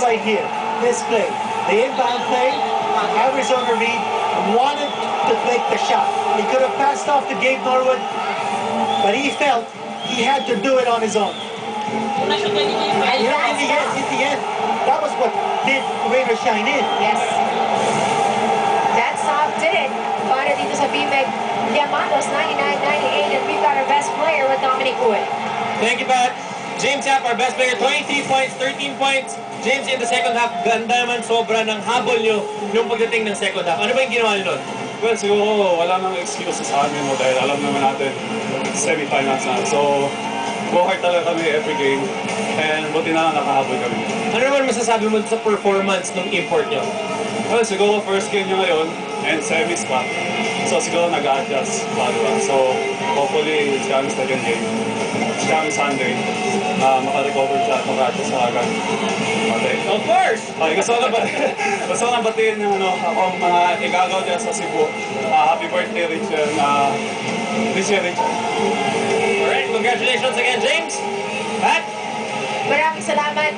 right here, this play, the inbound play, Arizona Reed wanted to take the shot. He could have passed off to Gabe Norwood, but he felt he had to do it on his own. And In the end, that was what did Rain or Shine in. yes. That's how did it. Para dito sa BMEG Diamandos 99-98, and we've got our best player with Dominic Uy. Thank you, Pat. James Yap, our best player, 23 points, 13 points. James, in the second half, ganda naman sobra ng habol nyo nung pagdating ng second half. Ano ba yung ginawa nyo nun? Well, siguro wala nang excuses sa amin mo dahil alam naman natin semi-finals na. So, go hard talaga kami every game and buti na lang nakahabol kami. Ano naman masasabi mo sa performance ng import nyo? Well, siguro first game nyo ngayon and semis pa. So, siguro nag-a-adjust bago. So, hopefully, it's kami second game. It's kami Sunday. Maka-recover siya at maka-adjust sa agad. Of course! Okay, gusto ko na batiin ng ako mga igagaw dyan sa Cebu. Happy birthday, Richard. Richard. Alright, congratulations again, James. Pat? Maraming salamat.